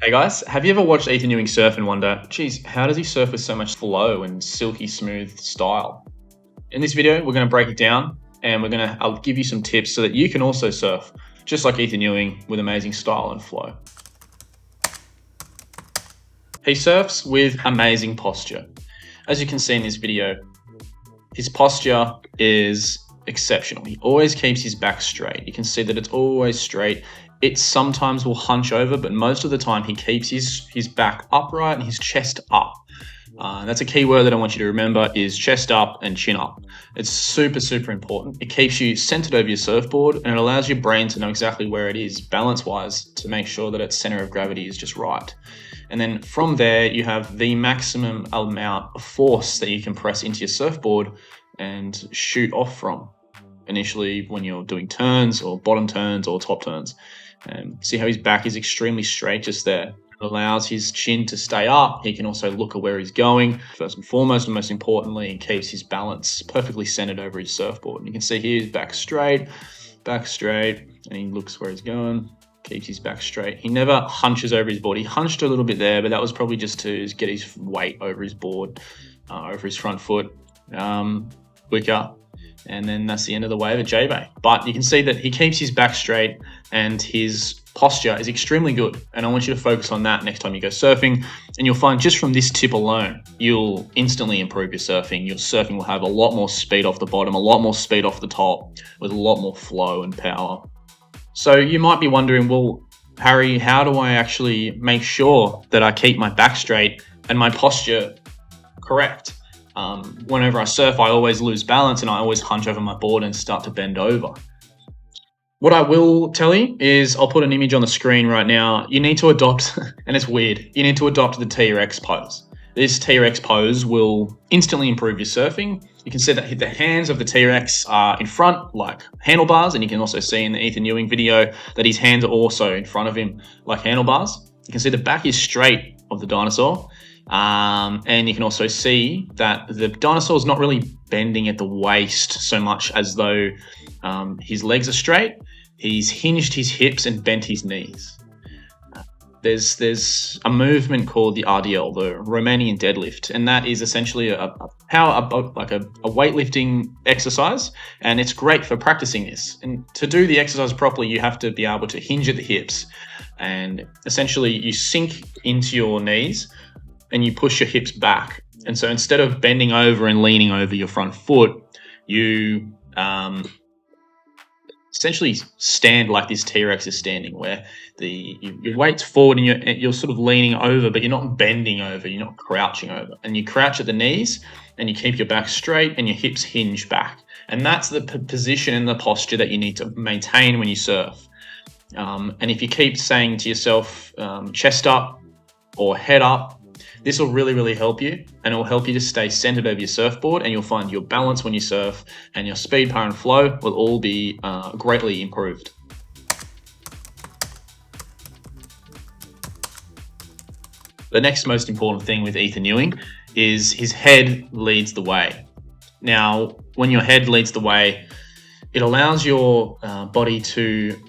Hey guys, have you ever watched Ethan Ewing surf and wonder, geez, how does he surf with so much flow and silky smooth style? In this video, we're going to break it down and I'll give you some tips so that you can also surf just like Ethan Ewing with amazing style and flow. He surfs with amazing posture. As you can see in this video, his posture is exceptional. He always keeps his back straight. You can see that it's always straight. It sometimes will hunch over, but most of the time he keeps his back upright and his chest up. That's a key word that I want you to remember is chest up and chin up. It's super, super important. It keeps you centered over your surfboard and it allows your brain to know exactly where it is balance-wise to make sure that its center of gravity is just right. And then from there, you have the maximum amount of force that you can press into your surfboard and shoot off from initially when you're doing turns or bottom turns or top turns. See how his back is extremely straight just there. It allows his chin to stay up. He can also look at where he's going. First and foremost, and most importantly, he keeps his balance perfectly centered over his surfboard. And you can see here his back straight, and he looks where he's going, keeps his back straight. He never hunches over his board. He hunched a little bit there, but that was probably just to get his weight over his board, over his front foot quicker. And then that's the end of the wave at J-Bay. But you can see that he keeps his back straight and his posture is extremely good. And I want you to focus on that next time you go surfing. And you'll find just from this tip alone, you'll instantly improve your surfing. Your surfing will have a lot more speed off the bottom, a lot more speed off the top, with a lot more flow and power. So you might be wondering, well, Harry, how do I actually make sure that I keep my back straight and my posture correct? Whenever I surf, I always lose balance and I always hunch over my board and start to bend over. What I will tell you is I'll put an image on the screen right now. You need to adopt, and it's weird, you need to adopt the T-Rex pose. This T-Rex pose will instantly improve your surfing. You can see that the hands of the T-Rex are in front like handlebars, and you can also see in the Ethan Ewing video that his hands are also in front of him like handlebars. You can see the back is straight of the dinosaur. And you can also see that the dinosaur is not really bending at the waist so much as though his legs are straight. He's hinged his hips and bent his knees. There's a movement called the RDL, the Romanian deadlift, and that is essentially a weightlifting exercise, and it's great for practicing this. And to do the exercise properly, you have to be able to hinge at the hips, and essentially you sink into your knees and you push your hips back. And so instead of bending over and leaning over your front foot, you essentially stand like this T-Rex is standing, where your weight's forward and you're sort of leaning over, but you're not bending over, you're not crouching over. And you crouch at the knees and you keep your back straight and your hips hinge back. And that's the position and the posture that you need to maintain when you surf. And if you keep saying to yourself, chest up or head up, this will really, really help you, and it will help you to stay centered over your surfboard, and you'll find your balance when you surf and your speed, power, and flow will all be greatly improved. The next most important thing with Ethan Ewing is his head leads the way. Now, when your head leads the way, it allows your body to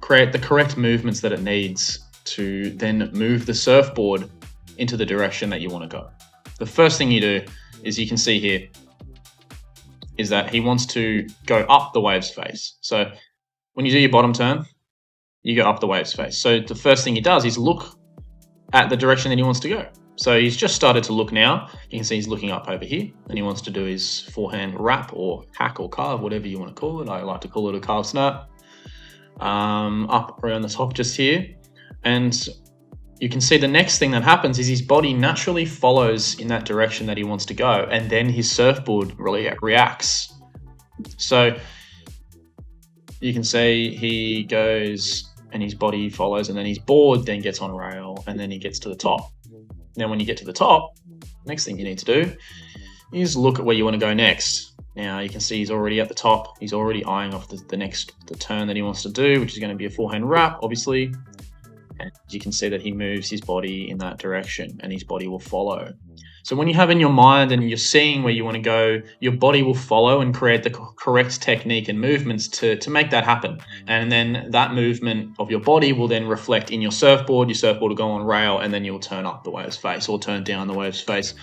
create the correct movements that it needs to then move the surfboard into the direction that you want to go. The first thing you do is, you can see here, is that he wants to go up the wave's face. So when you do your bottom turn, you go up the wave's face. So the first thing he does is look at the direction that he wants to go. So he's just started to look now. You can see he's looking up over here, and he wants to do his forehand wrap or hack or carve, whatever you want to call it. I like to call it a carve snap. Up around the top just here. And you can see the next thing that happens is his body naturally follows in that direction that he wants to go, and then his surfboard really reacts. So you can see he goes and his body follows, and then his board then gets on rail, and then he gets to the top. Now when you get to the top, next thing you need to do is look at where you want to go next. Now you can see he's already at the top. He's already eyeing off the turn that he wants to do, which is going to be a forehand wrap, obviously. And you can see that he moves his body in that direction and his body will follow. So when you have in your mind and you're seeing where you want to go, your body will follow and create the correct technique and movements to make that happen. And then that movement of your body will then reflect in your surfboard. Your surfboard will go on rail, and then you'll turn up the wave's face or turn down the wave's face,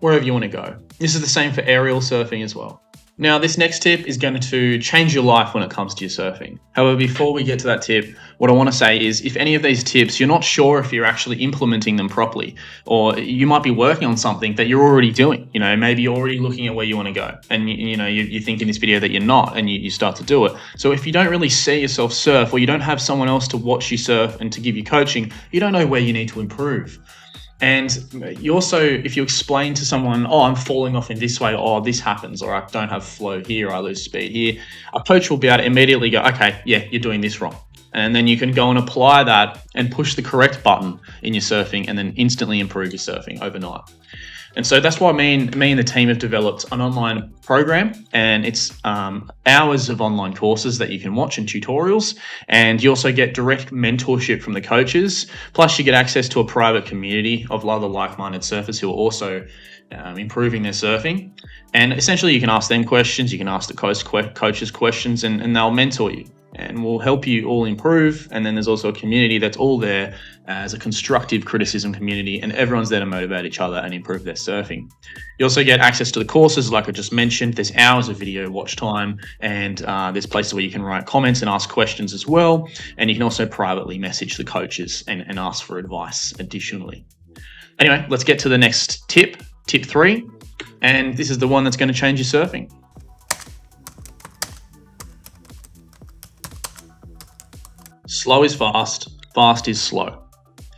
wherever you want to go. This is the same for aerial surfing as well. Now, this next tip is going to change your life when it comes to your surfing. However, before we get to that tip, what I want to say is if any of these tips, you're not sure if you're actually implementing them properly, or you might be working on something that you're already doing. Maybe you're already looking at where you want to go, and you think in this video that you're not, and you start to do it. So if you don't really see yourself surf, or you don't have someone else to watch you surf and to give you coaching, you don't know where you need to improve. And you also, if you explain to someone, oh, I'm falling off in this way, or this happens, or I don't have flow here, I lose speed here, a coach will be able to immediately go, okay, yeah, you're doing this wrong. And then you can go and apply that and push the correct button in your surfing and then instantly improve your surfing overnight. And so that's why me and the team have developed an online program, and it's hours of online courses that you can watch and tutorials. And you also get direct mentorship from the coaches. Plus you get access to a private community of other like-minded surfers who are also improving their surfing. And essentially you can ask them questions, you can ask the coaches questions, and they'll mentor you and will help you all improve. And then there's also a community that's all there as a constructive criticism community, and everyone's there to motivate each other and improve their surfing. You also get access to the courses, like I just mentioned. There's hours of video watch time, and there's places where you can write comments and ask questions as well. And you can also privately message the coaches and ask for advice additionally. Anyway, let's get to the next tip 3. And this is the one that's going to change your surfing. Slow is fast, fast is slow.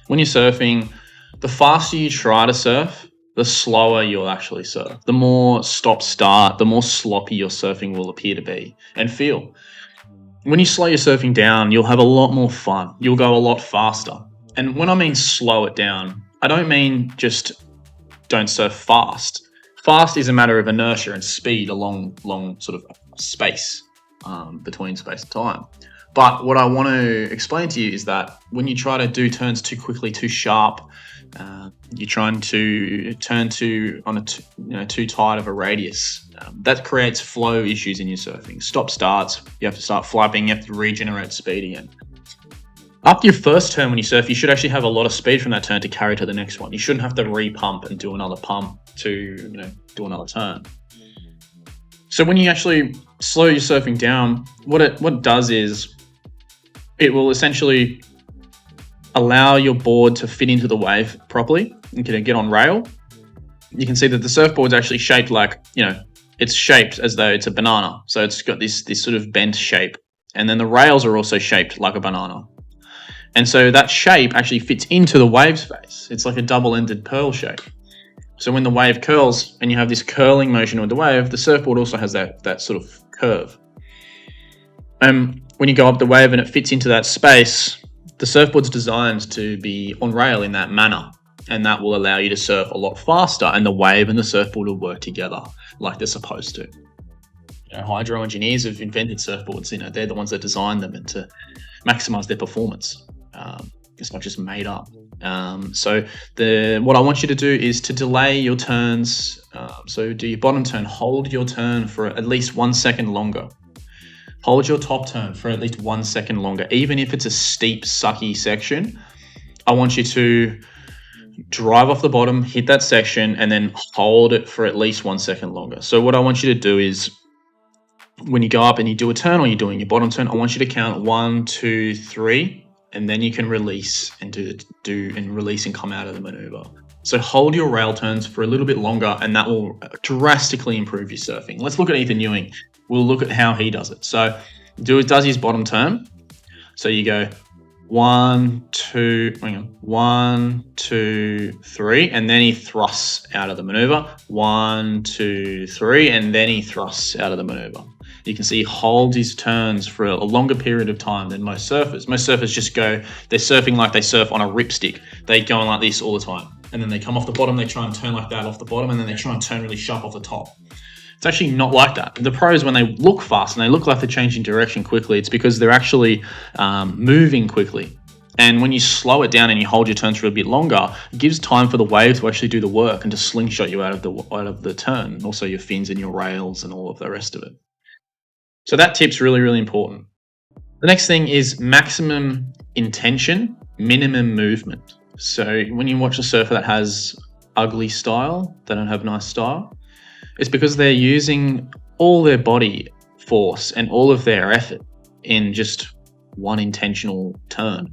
When you're surfing, the faster you try to surf, the slower you'll actually surf. The more stop-start, the more sloppy your surfing will appear to be and feel. When you slow your surfing down, you'll have a lot more fun. You'll go a lot faster. And when I mean slow it down, I don't mean just don't surf fast. Fast is a matter of inertia and speed along sort of space, between space and time. But what I want to explain to you is that when you try to do turns too quickly, too sharp, you're trying to turn too tight of a radius. That creates flow issues in your surfing. Stop starts, you have to start flapping, you have to regenerate speed again. After your first turn when you surf, you should actually have a lot of speed from that turn to carry to the next one. You shouldn't have to re-pump and do another pump to do another turn. So when you actually slow your surfing down, what it does is it will essentially allow your board to fit into the wave properly and get on rail. You can see that the surfboard's actually shaped like, it's shaped as though it's a banana. So it's got this sort of bent shape. And then the rails are also shaped like a banana. And so that shape actually fits into the wave's face. It's like a double-ended pearl shape. So when the wave curls and you have this curling motion with the wave, the surfboard also has that sort of curve. When you go up the wave and it fits into that space, the surfboard's designed to be on rail in that manner, and that will allow you to surf a lot faster, and the wave and the surfboard will work together like they're supposed to. Hydro engineers have invented surfboards. They're the ones that designed them and to maximize their performance. It's not just made up. So what I want you to do is to delay your turns. So do your bottom turn, hold your turn for at least 1 second longer. Hold your top turn for at least 1 second longer. Even if it's a steep, sucky section, I want you to drive off the bottom, hit that section, and then hold it for at least 1 second longer. So what I want you to do is when you go up and you do a turn or you're doing your bottom turn, I want you to count 1, 2, 3, and then you can release and release and come out of the maneuver. So hold your rail turns for a little bit longer, and that will drastically improve your surfing. Let's look at Ethan Ewing. We'll look at how he does it. So does his bottom turn. So you go 1, 2, 3, and then he thrusts out of the maneuver. 1, 2, 3, and then he thrusts out of the maneuver. You can see he holds his turns for a longer period of time than most surfers. Most surfers just they're surfing like they surf on a ripstick. They go on like this all the time. And then they come off the bottom, they try and turn like that off the bottom, and then they try and turn really sharp off the top. It's actually not like that. The pros, when they look fast and they look like they're changing direction quickly, it's because they're actually moving quickly. And when you slow it down and you hold your turns for a bit longer, it gives time for the wave to actually do the work and to slingshot you out of the turn, and also your fins and your rails and all of the rest of it. So that tip's really, really important. The next thing is maximum intention, minimum movement. So when you watch a surfer that has ugly style, they don't have nice style, it's because they're using all their body force and all of their effort in just one intentional turn.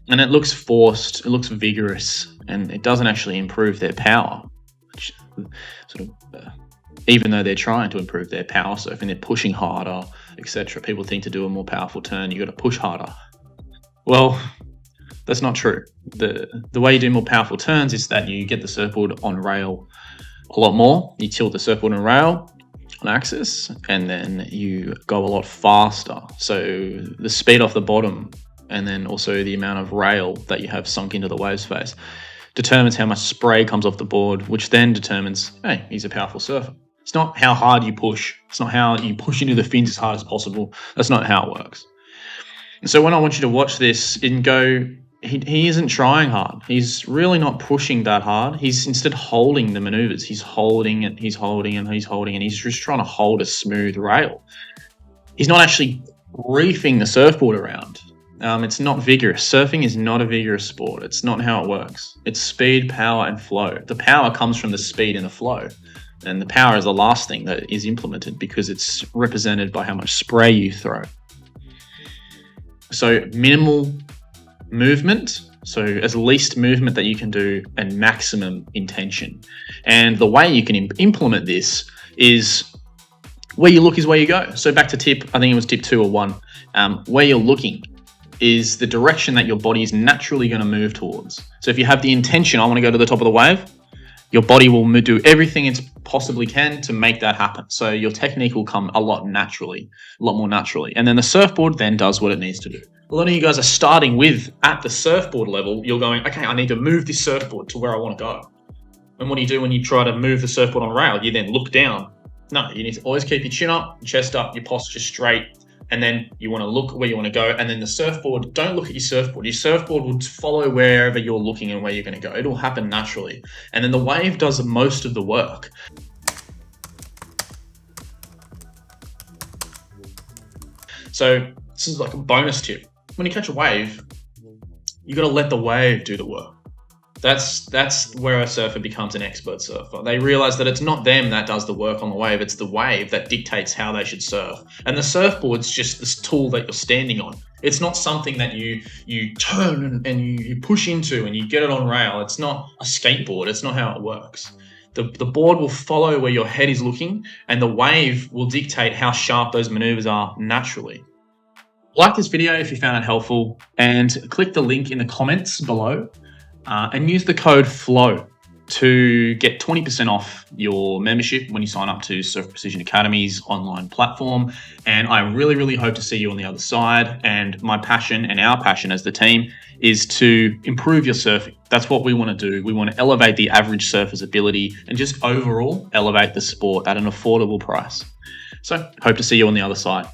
And it looks forced, it looks vigorous, and it doesn't actually improve their power. Which sort of, even though they're trying to improve their power surfing, they're pushing harder, etc. People think to do a more powerful turn, you got to push harder. Well, that's not true. The way you do more powerful turns is that you get the surfboard on rail a lot more. You tilt the surfboard on rail on axis, and then you go a lot faster. So the speed off the bottom, and then also the amount of rail that you have sunk into the wave's face, determines how much spray comes off the board, which then determines, hey, he's a powerful surfer. It's not how hard you push. It's not how you push into the fins as hard as possible. That's not how it works. So when I want you to watch this and go, he isn't trying hard. He's really not pushing that hard. He's instead holding the maneuvers. He's holding it, he's holding and he's holding, and he's just trying to hold a smooth rail. He's not actually reefing the surfboard around. It's not vigorous. Surfing is not a vigorous sport. It's not how it works. It's speed, power, and flow. The power comes from the speed and the flow. And the power is the last thing that is implemented because it's represented by how much spray you throw. So minimal movement, so as least movement that you can do, and maximum intention. And the way you can implement this is where you look is where you go. So back to tip, I think it was tip 2 or 1, where you're looking is the direction that your body is naturally going to move towards. So if you have the intention, I want to go to the top of the wave, your body will do everything it possibly can to make that happen. So your technique will come a lot more naturally. And then the surfboard then does what it needs to do. A lot of you guys are starting with, at the surfboard level, you're going, okay, I need to move this surfboard to where I want to go. And what do you do when you try to move the surfboard on rail? You then look down. No, you need to always keep your chin up, your chest up, your posture straight, and then you want to look where you want to go. And then the surfboard, don't look at your surfboard. Your surfboard will follow wherever you're looking and where you're going to go. It'll happen naturally. And then the wave does most of the work. So this is like a bonus tip. When you catch a wave, you got to let the wave do the work. That's where a surfer becomes an expert surfer. They realize that it's not them that does the work on the wave, it's the wave that dictates how they should surf. And the surfboard's just this tool that you're standing on. It's not something that you turn and you push into and you get it on rail. It's not a skateboard. It's not how it works. The board will follow where your head is looking, and the wave will dictate how sharp those maneuvers are naturally. Like this video if you found it helpful, and click the link in the comments below. And use the code FLOW to get 20% off your membership when you sign up to Surf Precision Academy's online platform. And I really, really hope to see you on the other side. And my passion and our passion as the team is to improve your surfing. That's what we want to do. We want to elevate the average surfer's ability and just overall elevate the sport at an affordable price. So hope to see you on the other side.